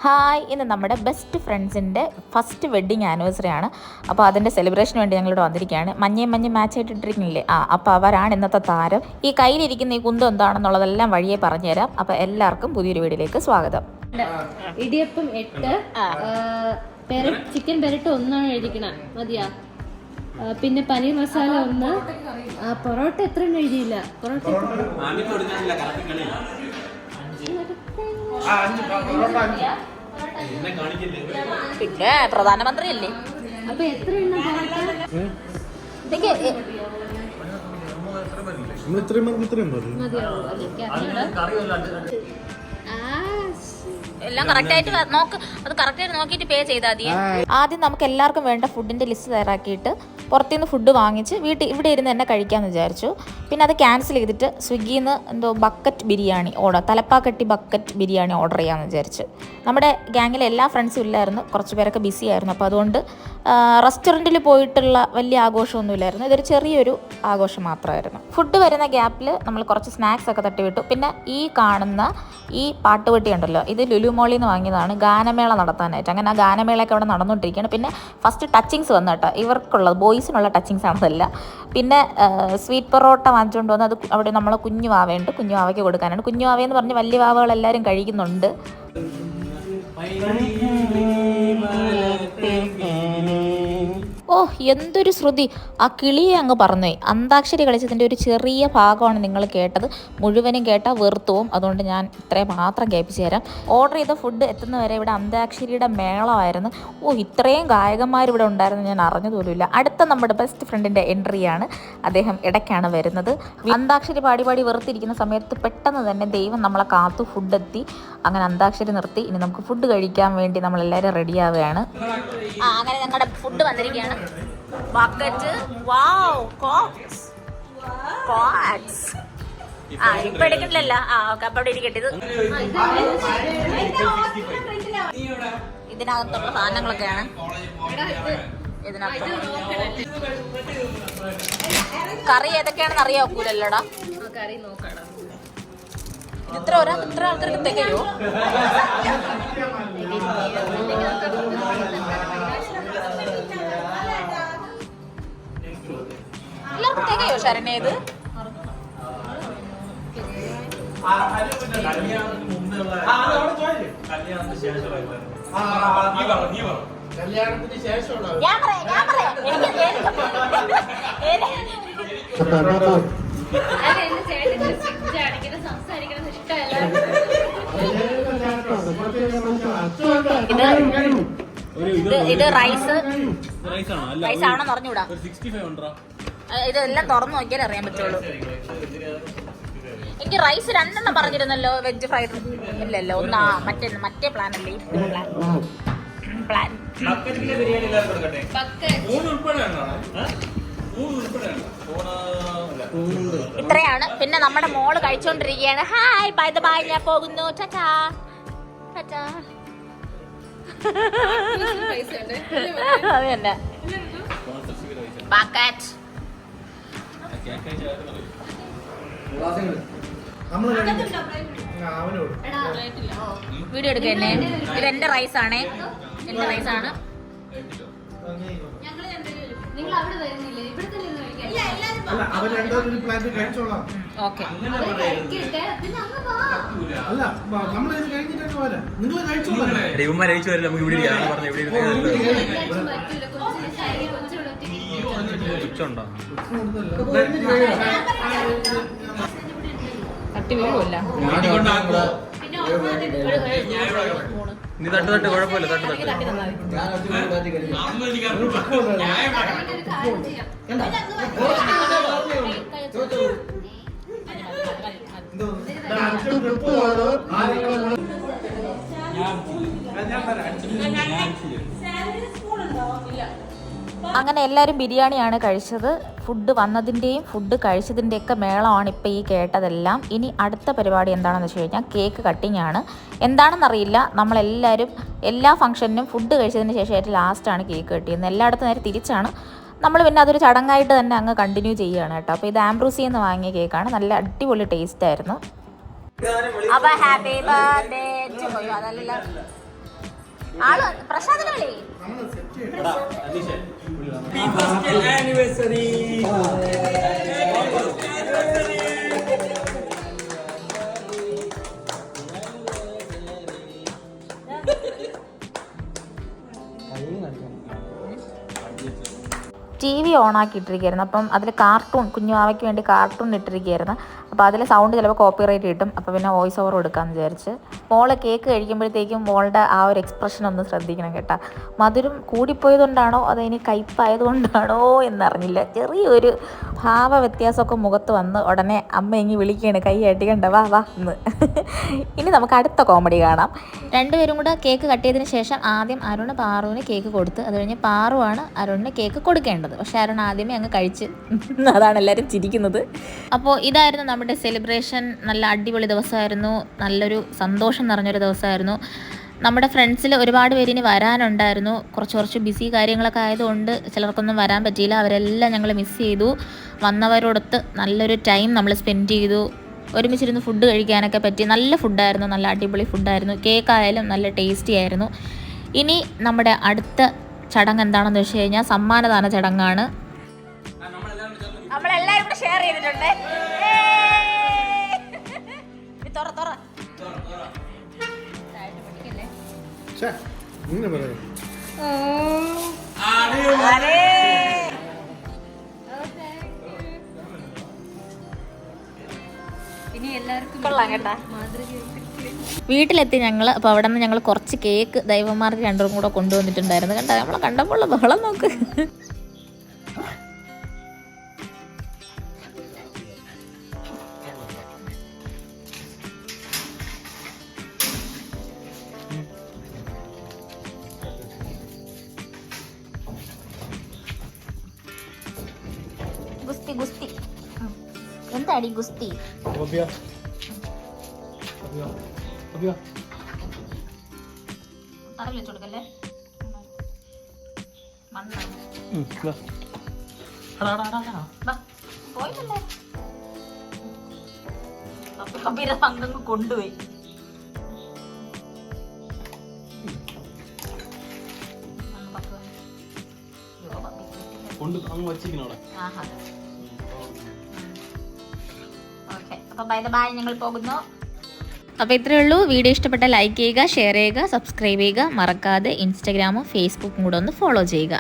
Hi, ഇന്ന് നമ്മുടെ best ഫ്രണ്ട്സിൻ്റെ ഫസ്റ്റ് വെഡ്ഡിങ് ആനിവേഴ്സറി ആണ്. അപ്പോൾ അതിൻ്റെ സെലിബ്രേഷന് വേണ്ടി ഞങ്ങളിവിടെ വന്നിരിക്കുകയാണ്. മഞ്ഞയും മാച്ചായിട്ട് ഇട്ടിരിക്കുന്നില്ലേ, അപ്പോൾ അവരാണ് ഇന്നത്തെ താരം. ഈ കയ്യിലിരിക്കുന്ന ഈ കുന്തം എന്താണെന്നുള്ളതെല്ലാം വഴിയെ പറഞ്ഞുതരാം. അപ്പോൾ എല്ലാവർക്കും പുതിയൊരു വീഡിയോയിലേക്ക് സ്വാഗതം. ഇടിയപ്പം 8, ചിക്കൻ പെരട്ട് 1 എഴുതിക്കണം, മതിയാ. പിന്നെ പനീർ മസാല 1, പൊറോട്ട എത്ര എഴുതിയില്ല. പൊറോട്ട പിന്നെ പ്രധാനമന്ത്രി അല്ലേ, അപ്പൊ എത്ര എണ്ണം എല്ലാം കറക്റ്റായിട്ട് നോക്ക്, അത് കറക്റ്റായിട്ട് നോക്കിയിട്ട് പേ ചെയ്താൽ മതി. ആദ്യം നമുക്ക് എല്ലാവർക്കും വേണ്ട ഫുഡിൻ്റെ ലിസ്റ്റ് തയ്യാറാക്കിയിട്ട് പുറത്തുനിന്ന് ഫുഡ് വാങ്ങിച്ച് ഇവിടെ ഇരുന്ന് തന്നെ കഴിക്കാമെന്ന് വിചാരിച്ചു. പിന്നെ അത് ക്യാൻസൽ ചെയ്തിട്ട് സ്വിഗ്ഗിയിൽ നിന്ന് എന്തോ bucket biryani Thalappakatti bucket biryani order ചെയ്യാമെന്ന് വിചാരിച്ചു. നമ്മുടെ ഗ്യാങ്ങിലെ എല്ലാ ഫ്രണ്ട്സും ഇല്ലായിരുന്നു, കുറച്ച് പേരൊക്കെ ബിസി ആയിരുന്നു. അപ്പോൾ അതുകൊണ്ട് റെസ്റ്റോറൻറ്റിൽ പോയിട്ടുള്ള വലിയ ആഘോഷമൊന്നും ഇല്ലായിരുന്നു. ഇതൊരു ചെറിയൊരു ആഘോഷം മാത്രമായിരുന്നു. ഫുഡ് വരുന്ന ഗ്യാപ്പിൽ നമ്മൾ കുറച്ച് സ്നാക്സ് ഒക്കെ തട്ടിവിട്ടു. പിന്നെ ഈ കാണുന്ന ഈ പാട്ടുപെട്ടി ഉണ്ടല്ലോ, ഇത് ലുലു മോളിൽ നിന്ന് വാങ്ങിയതാണ് ഗാനമേള നടത്താനായിട്ട്. അങ്ങനെ ആ ഗാനമേളയൊക്കെ അവിടെ നടന്നുകൊണ്ടിരിക്കുകയാണ്. പിന്നെ ഫസ്റ്റ് ടച്ചിങ്സ് വന്നു കേട്ടോ, ഇവർക്കുള്ളത് ബോയ്സിനുള്ള ടച്ചിങ്സ് ആണതല്ല. പിന്നെ സ്വീറ്റ് പൊറോട്ട വാങ്ങിച്ചുകൊണ്ട് വന്ന് അത് അവിടെ നമ്മളെ കുഞ്ഞു വാവയുണ്ട്, കുഞ്ഞു വാവയ്ക്ക് കൊടുക്കാനാണ്. കുഞ്ഞു വാവയെന്ന് പറഞ്ഞ് വലിയ വാവകളെല്ലാവരും കഴിക്കുന്നുണ്ട്. എന്തൊരു ശ്രുതി, ആ കിളിയെ അങ്ങ് പറഞ്ഞുപോയി. അന്താക്ഷരി കളിച്ചതിൻ്റെ ഒരു ചെറിയ ഭാഗമാണ് നിങ്ങൾ കേട്ടത്, മുഴുവനും കേട്ടാൽ വെറുത്തുവും. അതുകൊണ്ട് ഞാൻ ഇത്രയും മാത്രം കേൾപ്പിച്ചു തരാം. ഓർഡർ ചെയ്ത ഫുഡ് എത്തുന്നവരെ ഇവിടെ അന്താക്ഷരിയുടെ മേളമായിരുന്നു. ഇത്രയും ഗായകന്മാരിവിടെ ഉണ്ടായിരുന്നു ഞാൻ അറിഞ്ഞതുപോലുമില്ല. അടുത്ത നമ്മുടെ ബെസ്റ്റ് ഫ്രണ്ടിൻ്റെ എൻട്രിയാണ്. അദ്ദേഹം ഇടയ്ക്കാണ് വരുന്നത്. അന്താക്ഷരി പാടി വെറുത്തിരിക്കുന്ന സമയത്ത് പെട്ടെന്ന് തന്നെ ദൈവം നമ്മളെ കാത്തു, ഫുഡ് എത്തി. അങ്ങനെ അന്താക്ഷരി നിർത്തി. ഇനി നമുക്ക് ഫുഡ് കഴിക്കാൻ വേണ്ടി നമ്മളെല്ലാവരും റെഡിയാവുകയാണ്. അങ്ങനെ ഞങ്ങളുടെ ഫുഡ് വന്നിരിക്കുകയാണ്. ബക്കറ്റ്, വാവ്, കോക്സ്. ഇപ്പൊ എടുക്കണില്ലല്ല. ഓക്കെ, അപ്പൊ അവിടെ ഇരിക്കട്ടെ. ഇതിനകത്തുള്ള സാധനങ്ങളൊക്കെയാണ് ഇതിനകത്ത്. കറി ഏതൊക്കെയാണെന്ന് അറിയാൻ ഒക്കൂലല്ലോടാ. ഇത്ര ആൾക്കാർക്ക് തികയോ? എല്ലാവർക്കും തികയോ ശരണേ? ഇത് ഇത് റൈസാണെന്ന് അറിഞ്ഞൂടാ. ഇതെല്ലാം തുറന്നു നോക്കിയാലേ അറിയാൻ പറ്റുള്ളൂ. എനിക്ക് റൈസ് 2 പറഞ്ഞിരുന്നല്ലോ, വെജ് ഫ്രൈഡ് റൈസ് ഇല്ലല്ലോ. മറ്റേ പ്ലാൻ അല്ലേ പ്ലാൻ. ഇത്രയാണ്. പിന്നെ നമ്മുടെ മോള് കഴിച്ചോണ്ടിരിക്കുകയാണ്. ഹായ്, ബൈ ദ ബൈ, ഞാൻ പോകുന്നു. ടാറ്റാ. അത് തന്നെ പാക്കറ്റ്. വീഡിയോ എടുക്കന്നെ. ഇത് എന്റെ റൈസാണ്, എന്റെ റൈസാണ്. ഓക്കെ, തട്ടി വീഴുമല്ല. നീ തട്ട് കുഴപ്പമില്ല, തട്ട് അങ്ങനെ എല്ലാവരും ബിരിയാണിയാണ് കഴിച്ചത്. ഫുഡ് വന്നതിൻ്റെയും ഫുഡ് കഴിച്ചതിൻ്റെയൊക്കെ മേളമാണ് ഇപ്പോൾ ഈ കേട്ടതെല്ലാം. ഇനി അടുത്ത പരിപാടി എന്താണെന്ന് വെച്ച് കഴിഞ്ഞാൽ കേക്ക് കട്ടിംഗ് ആണ്. എന്താണെന്നറിയില്ല, നമ്മളെല്ലാവരും എല്ലാ ഫംഗ്ഷനും ഫുഡ് കഴിച്ചതിന് ശേഷമായിട്ട് ലാസ്റ്റാണ് കേക്ക് കട്ട് ചെയ്യുന്നത്. എല്ലായിടത്തും നേരെ തിരിച്ചാണ്. നമ്മൾ പിന്നെ അതൊരു ചടങ്ങായിട്ട് തന്നെ അങ്ങ് കണ്ടിന്യൂ ചെയ്യുകയാണ് കേട്ടോ. അപ്പോൾ ഇത് ആംബ്രൂസിയിൽ നിന്ന് വാങ്ങിയ കേക്കാണ്, നല്ല അടിപൊളി ടേസ്റ്റ് ആയിരുന്നു. അപ്പോൾ ഹാപ്പി ബർത്ത്ഡേ ടു യു. അതല്ല ആള് പ്രസാദിനെ വിളി. TV ഓണാക്കിയിട്ടിരിക്കുകയായിരുന്നു. അപ്പം അതിൽ കാർട്ടൂൺ, കുഞ്ഞുവാവയ്ക്ക് വേണ്ടി കാർട്ടൂൺ ഇട്ടിരിക്കുകയായിരുന്നു. അപ്പോൾ അതിൽ സൗണ്ട് ചിലപ്പോൾ കോപ്പിറൈറ്റ് കിട്ടും. അപ്പോൾ പിന്നെ വോയിസ് ഓവർ കൊടുക്കാമെന്ന് വിചാരിച്ച്. മോള് കേക്ക് കഴിക്കുമ്പോഴത്തേക്കും മോളുടെ ആ ഒരു എക്സ്പ്രഷൻ ഒന്ന് ശ്രദ്ധിക്കണം കേട്ടോ. മധുരം കൂടിപ്പോയതുകൊണ്ടാണോ അതോ ഇനി കയ്പായതുകൊണ്ടാണോ എന്നറിഞ്ഞില്ല. ചെറിയൊരു ഭാവ വ്യത്യാസമൊക്കെ മുഖത്ത് വന്ന് ഉടനെ അമ്മ ഇങ്ങി വിളിക്കുകയാണ്, കൈ അടിക്കണ്ട വാ വാ എന്ന്. ഇനി നമുക്ക് അടുത്ത കോമഡി കാണാം. രണ്ടുപേരും കൂടെ കേക്ക് കട്ട് ചെയ്തതിന് ശേഷം ആദ്യം അരുൺ പാറുവിന് കേക്ക് കൊടുത്ത്, അത് കഴിഞ്ഞ് പാറുവാണ് അരുണിന് കേക്ക് കൊടുക്കേണ്ടത്. പക്ഷെ അരുൺ ആദ്യമേ അങ്ങ് കഴിച്ച്. അതാണ് എല്ലാവരും ചിരിക്കുന്നത്. അപ്പോൾ ഇതായിരുന്നു നമ്മുടെ സെലിബ്രേഷൻ. നല്ല അടിപൊളി ദിവസമായിരുന്നു. നല്ലൊരു സന്തോഷം നിറഞ്ഞൊരു ദിവസമായിരുന്നു. നമ്മുടെ ഫ്രണ്ട്സിൽ ഒരുപാട് പേര് ഇനി വരാനുണ്ടായിരുന്നു. കുറച്ച് ബിസി കാര്യങ്ങളൊക്കെ ആയതുകൊണ്ട് ചിലർക്കൊന്നും വരാൻ പറ്റിയില്ല. അവരെല്ലാം ഞങ്ങൾ മിസ് ചെയ്തു. വന്നവരോടൊത്ത് നല്ലൊരു ടൈം നമ്മൾ സ്പെൻഡ് ചെയ്തു. ഒരുമിച്ചിരുന്ന് ഫുഡ് കഴിക്കാനൊക്കെ പറ്റി. നല്ല ഫുഡായിരുന്നു, നല്ല അടിപൊളി ഫുഡായിരുന്നു. കേക്കായാലും നല്ല ടേസ്റ്റി ആയിരുന്നു. ഇനി നമ്മുടെ അടുത്ത ചടങ്ങ് എന്താണെന്ന് വെച്ച് കഴിഞ്ഞാൽ സമ്മാനദാന ചടങ്ങാണ്. നമ്മളെല്ലാവരും കൂടെ ഷെയർ ചെയ്തിട്ടുണ്ട്. ഇനി എല്ലാവർക്കും കൊള്ളാം കേട്ടാ. വീട്ടിലെത്തി ഞങ്ങൾ. അപ്പോൾ അവിടെ നിന്ന് ഞങ്ങൾ കുറച്ച് കേക്ക് ദൈവന്മാർക്ക് രണ്ടും കൂടെ കൊണ്ടുവന്നിട്ടുണ്ടായിരുന്നു. കണ്ടാ നമ്മളെ കണ്ടപ്പോൾ ബഹളം നോക്ക്. ഗുസ്തി ഗുസ്തി എന്താടി ഗുസ്തി? തറ വെച്ചു കൊടുക്കല്ലേ, പോയിട്ടല്ലേ കബീര പങ്കങ്ങ് കൊണ്ടുപോയി. ബൈ ഞങ്ങൾ പോകുന്നു. അപ്പോൾ ഇത്രയേ ഉള്ളൂ. വീഡിയോ ഇഷ്ടപ്പെട്ട ലൈക്ക് ചെയ്യുക, ഷെയർ ചെയ്യുക, സബ്സ്ക്രൈബ് ചെയ്യുക. മറക്കാതെ ഇൻസ്റ്റാഗ്രാമും ഫേസ്ബുക്കും കൂടെ ഒന്ന് ഫോളോ ചെയ്യുക.